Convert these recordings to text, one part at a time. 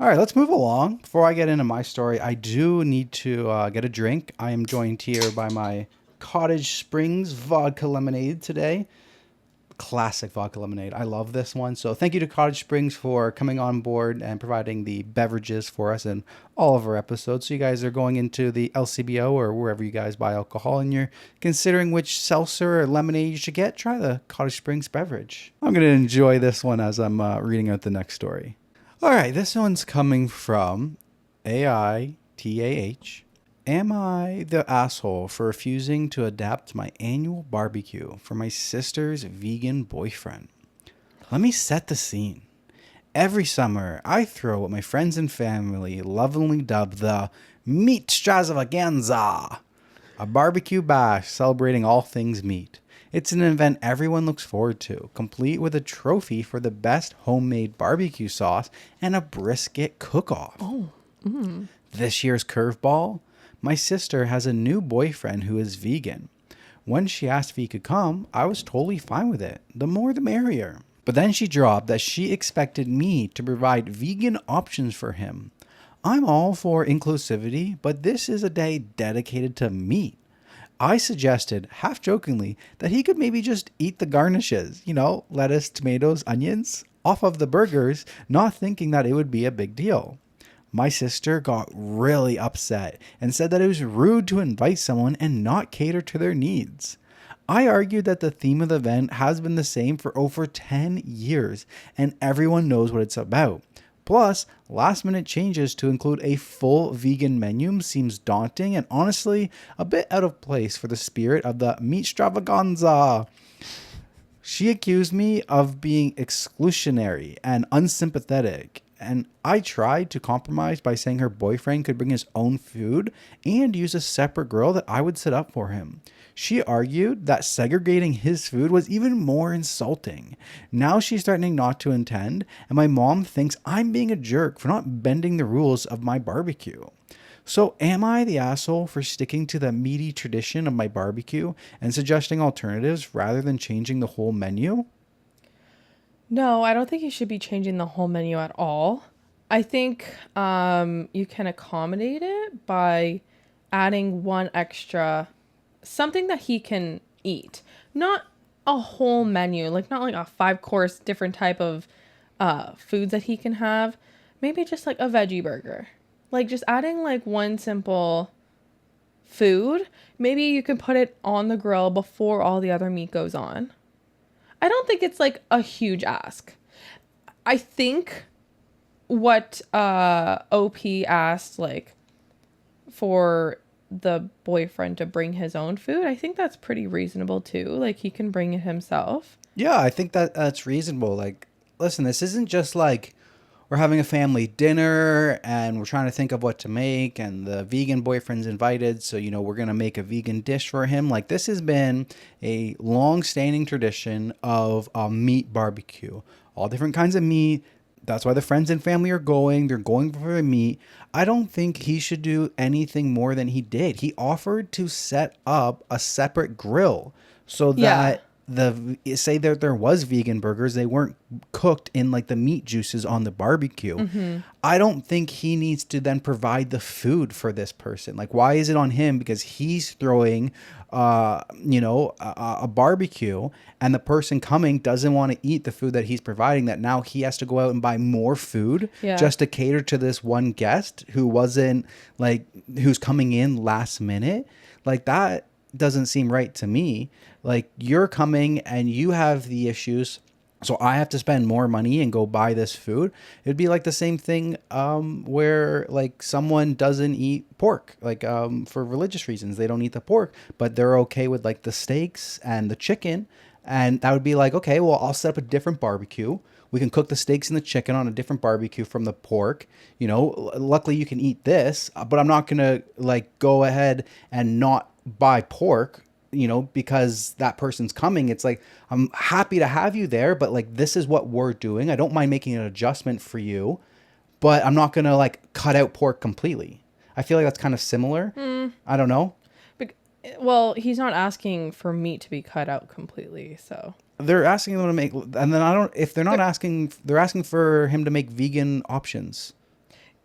All right, let's move along. Before I get into my story, I do need to get a drink. I am joined here by my Cottage Springs vodka lemonade today. Classic vodka lemonade. I love this one. So thank you to Cottage Springs for coming on board and providing the beverages for us in all of our episodes. So you guys are going into the LCBO or wherever you guys buy alcohol and you're considering which seltzer or lemonade you should get, try the Cottage Springs beverage. I'm going to enjoy this one as I'm reading out the next story. All right, this one's coming from AITAH. Am I the asshole for refusing to adapt my annual barbecue for my sister's vegan boyfriend? Let me set the scene. Every summer, I throw what my friends and family lovingly dub the Meat Stravaganza, a barbecue bash celebrating all things meat. It's an event everyone looks forward to, complete with a trophy for the best homemade barbecue sauce and a brisket cook-off. This year's curveball? My sister has a new boyfriend who is vegan. When she asked if he could come, I was totally fine with it. The more the merrier. But then she dropped that she expected me to provide vegan options for him. I'm all for inclusivity, but this is a day dedicated to meat. I suggested, half jokingly, that he could maybe just eat the garnishes, lettuce, tomatoes, onions, off of the burgers, not thinking that it would be a big deal. My sister got really upset and said that it was rude to invite someone and not cater to their needs. I argued that the theme of the event has been the same for over 10 years and everyone knows what it's about. Plus, last-minute changes to include a full vegan menu seems daunting and honestly a bit out of place for the spirit of the meat stravaganza. She accused me of being exclusionary and unsympathetic, and I tried to compromise by saying her boyfriend could bring his own food and use a separate grill that I would set up for him. She argued that segregating his food was even more insulting. Now she's threatening not to attend, and my mom thinks I'm being a jerk for not bending the rules of my barbecue. So am I the asshole for sticking to the meaty tradition of my barbecue and suggesting alternatives rather than changing the whole menu? No, I don't think you should be changing the whole menu at all. I think you can accommodate it by adding one extra, something that he can eat. Not a whole menu, not like a 5-course different type of foods that he can have. Maybe just like a veggie burger. Just adding one simple food. Maybe you can put it on the grill before all the other meat goes on. I don't think it's a huge ask. I think what OP asked for the boyfriend to bring his own food, I think that's pretty reasonable too. He can bring it himself. Yeah, I think that's reasonable. Listen, this isn't just we're having a family dinner and we're trying to think of what to make and the vegan boyfriend's invited, so we're going to make a vegan dish for him. This has been a long-standing tradition of a meat barbecue. All different kinds of meat. That's why the friends and family are going. They're going for the meat. I don't think he should do anything more than he did. He offered to set up a separate grill so that say that there was vegan burgers, they weren't cooked in the meat juices on the barbecue. Mm-hmm. I don't think he needs to then provide the food for this person. Why is it on him? Because he's throwing a barbecue and the person coming doesn't want to eat the food that he's providing, that now he has to go out and buy more food just to cater to this one guest who wasn't who's coming in last minute. That doesn't seem right to me. You're coming and you have the issues, so I have to spend more money and go buy this food. It'd be the same thing where someone doesn't eat pork, for religious reasons. They don't eat the pork, but they're okay with the steaks and the chicken. And that would be okay, well, I'll set up a different barbecue. We can cook the steaks and the chicken on a different barbecue from the pork. Luckily you can eat this, but I'm not going to go ahead and not buy pork, because that person's coming. It's I'm happy to have you there, but this is what we're doing. I don't mind making an adjustment for you, but I'm not going to cut out pork completely. I feel that's kind of similar. I don't know. Well, he's not asking for meat to be cut out completely, so. They're asking them to make, and then if they're not asking, they're asking for him to make vegan options.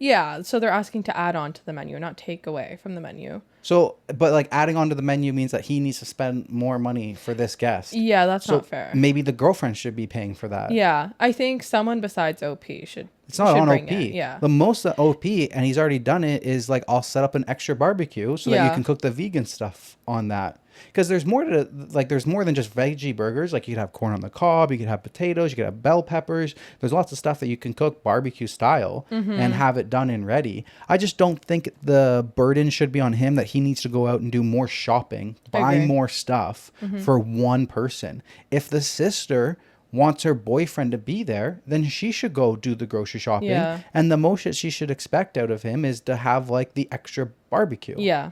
Yeah, so they're asking to add on to the menu, not take away from the menu. So, but like adding onto the menu means that he needs to spend more money for this guest. Yeah, that's So not fair. maybe the girlfriend should be paying for that. Yeah, I think someone besides OP should. It's not should on bring OP. it. Yeah. The most that OP, and he's already done it, is like, I'll set up an extra barbecue so that you Yeah. can cook the vegan stuff on that. Because there's more to, like, there's more than just veggie burgers. Like, you could have corn on the cob, you could have potatoes, you could have bell peppers. There's lots of stuff that you can cook barbecue style and have it done and ready. I just don't think the burden should be on him that he needs to go out and do more shopping, buy agree. more stuff for one person. If the sister wants her boyfriend to be there, then she should go do the grocery shopping. Yeah. And the most that she should expect out of him is to have like the extra barbecue. Yeah,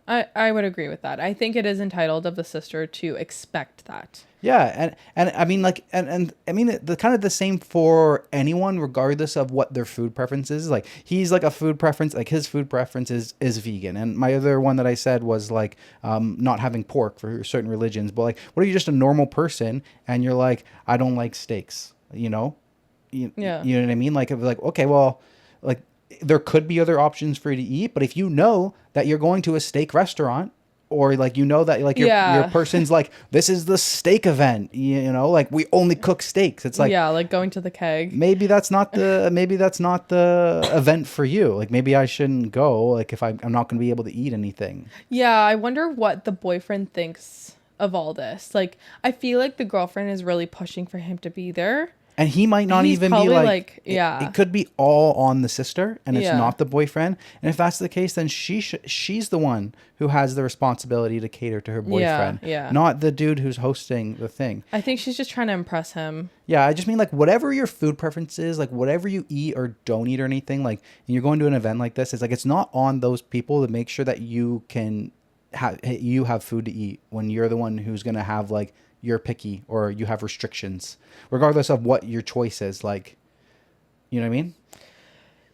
I would agree with that. I think it is entitled of the sister to expect that. Yeah, and I mean like and I mean the kind of the same for anyone regardless of what their food preference is. Like he's like a food preference, like his food preference is vegan. And my other one that I said was like not having pork for certain religions. But like what if you're just a normal person and you're like, I don't like steaks, you know? Yeah. You know what I mean? Like okay, well, like there could be other options for you to eat, but if you know that you're going to a steak restaurant, or like you know that like your person's like, this is the steak event, you know, like we only cook steaks. It's like, yeah, like going to the keg. maybe that's not the event for you. Like maybe I shouldn't go. Like if I'm not going to be able to eat anything. Yeah, I wonder what the boyfriend thinks of all this. Like I feel like the girlfriend is really pushing for him to be there. And he might not He's even be probably like, yeah. it could be all on the sister and it's Yeah. not the boyfriend. And if that's the case, then she's the one who has the responsibility to cater to her boyfriend, yeah. not the dude who's hosting the thing. I think she's just trying to impress him. Yeah, I just mean like whatever your food preference is, like whatever you eat or don't eat or anything, like and you're going to an event like this, it's like it's not on those people to make sure that you have food to eat when you're the one who's going to have like you're picky or you have restrictions, regardless of what your choice is. Like, you know what I mean?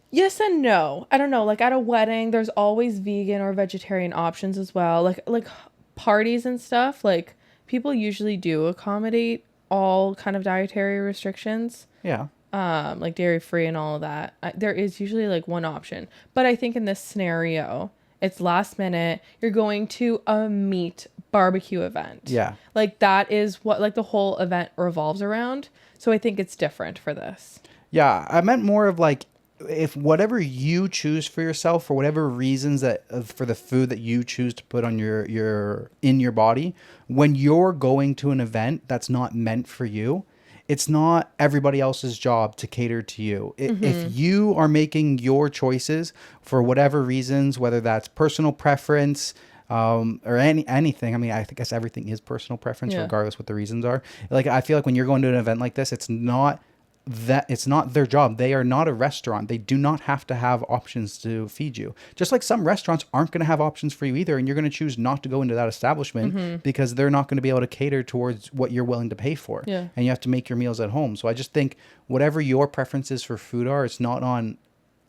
Yes and no. I don't know. Like at a wedding, there's always vegan or vegetarian options as well. Like parties and stuff. Like people usually do accommodate all kind of dietary restrictions. Yeah. Like dairy free and all of that. There is usually like one option. But I think in this scenario, it's last minute. You're going to a meat barbecue event. Yeah. Like that is what like the whole event revolves around. So I think it's different for this. Yeah. I meant more of like, if whatever you choose for yourself, for whatever reasons that for the food that you choose to put on your body, when you're going to an event that's not meant for you, it's not everybody else's job to cater to you. If you are making your choices for whatever reasons, whether that's personal preference, or anything. I mean, I guess everything is personal preference, regardless what the reasons are. Like, I feel like when you're going to an event like this, it's not their job. They are not a restaurant. They do not have to have options to feed you. Just like some restaurants aren't going to have options for you either, and you're going to choose not to go into that establishment because they're not going to be able to cater towards what you're willing to pay for. Yeah. And you have to make your meals at home. So I just think whatever your preferences for food are, it's not on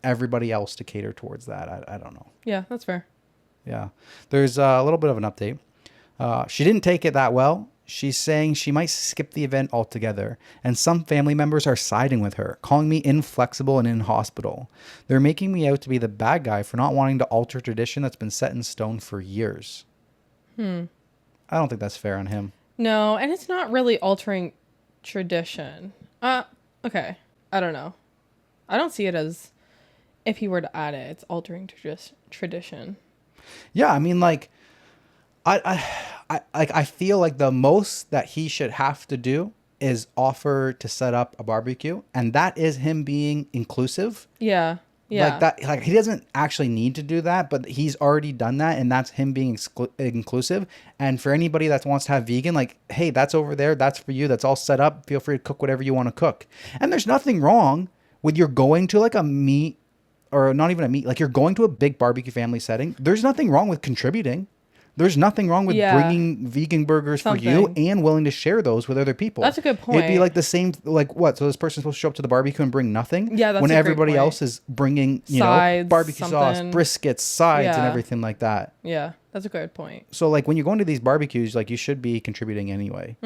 everybody else to cater towards that. I don't know. Yeah, that's fair. Yeah. There's a little bit of an update. She didn't take it that well. She's saying she might skip the event altogether, and some family members are siding with her, calling me inflexible and in hospital. They're making me out to be the bad guy for not wanting to alter tradition that's been set in stone for years. I don't think that's fair on him. No, and it's not really altering tradition. Okay. I don't know. I don't see it as if he were to add it, it's altering tradition. Yeah, I mean, like, I feel like the most that he should have to do is offer to set up a barbecue, and that is him being inclusive. Yeah. Yeah. Like that, like he doesn't actually need to do that, but he's already done that, and that's him being inclusive. And for anybody that wants to have vegan, like, hey, that's over there, that's for you, that's all set up. Feel free to cook whatever you want to cook. And there's nothing wrong with you're going to like a meat, or not even a meat, like you're going to a big barbecue family setting. There's nothing wrong with contributing. There's nothing wrong with bringing vegan burgers for you and willing to share those with other people. That's a good point. It'd be like the same, like what? So this person's supposed to show up to the barbecue and bring nothing? Yeah, that's when a great everybody point. else is bringing, Sides, barbecue sauce, something. briskets, sides, and Yeah. everything like that. Yeah, that's a good point. So like when you're going to these barbecues, like you should be contributing anyway.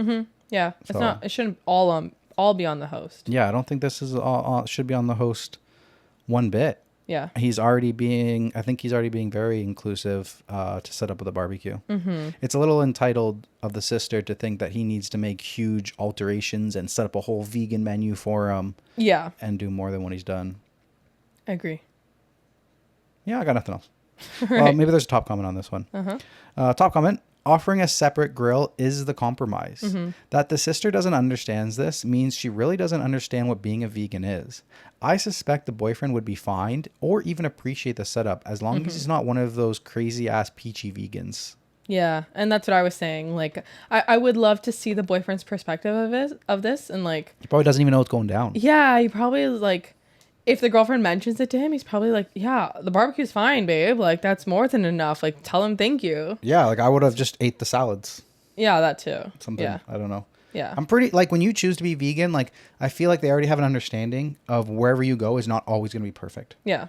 Yeah, it shouldn't all be on the host. Yeah, I don't think this is all should be on the host one bit. Yeah. I think he's already being very inclusive to set up with a barbecue. Mm-hmm. It's a little entitled of the sister to think that he needs to make huge alterations and set up a whole vegan menu for him. Yeah. And do more than what he's done. I agree. Yeah, I got nothing else. Right. Well, maybe there's a top comment on this one. Top comment. Offering a separate grill is the compromise. Mm-hmm. That the sister doesn't understand this means she really doesn't understand what being a vegan is. I suspect the boyfriend would be fine or even appreciate the setup as long as he's not one of those crazy ass peachy vegans. Yeah, and that's what I was saying. Like, I would love to see the boyfriend's perspective of this, and like, He probably doesn't even know what's going down. yeah, he probably is like, if the girlfriend mentions it to him, he's probably like, yeah, the barbecue's fine, babe. Like, that's more than enough. Like, tell him thank you. Yeah, like I would have just ate the salads. Yeah, that too. Something. Yeah. I don't know. Yeah. I'm pretty, like, when you choose to be vegan, like, I feel like they already have an understanding of wherever you go is not always going to be perfect. Yeah.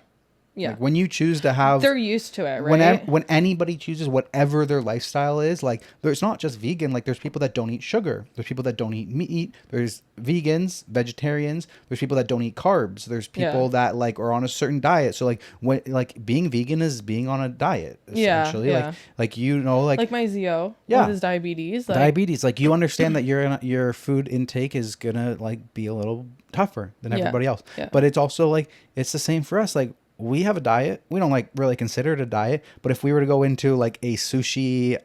Yeah. Like, when you choose to have... They're used to it, right? When anybody chooses whatever their lifestyle is, like, there's not just vegan. Like, there's people that don't eat sugar. There's people that don't eat meat. There's vegans, vegetarians. There's people that don't eat carbs. There's people that, like, are on a certain diet. So, like, when, like, being vegan is being on a diet, essentially. Yeah. Like, you know, like my Zio Yeah. with his diabetes. Like, diabetes. Like, you understand that your food intake is gonna, like, be a little tougher than everybody else. Yeah. But it's also, like, it's the same for us. Like, we have a diet. We don't like really consider it a diet, but if we were to go into like a sushi,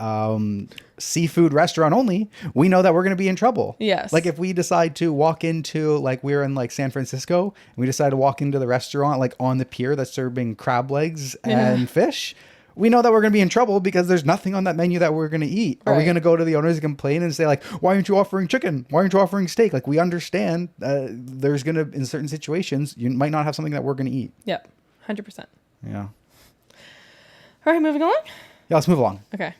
seafood restaurant only, we know that we're going to be in trouble. Yes. Like if we decide to walk into, like we're in like San Francisco and we decide to walk into the restaurant, like on the pier that's serving crab legs and fish, we know that we're going to be in trouble because there's nothing on that menu that we're going to eat. Are we going to go to the owners and complain and say like, why aren't you offering chicken? Why aren't you offering steak? Like we understand there's going to, in certain situations, you might not have something that we're going to eat. Yep. 100%. Yeah. All right, moving along. Yeah, let's move along. Okay.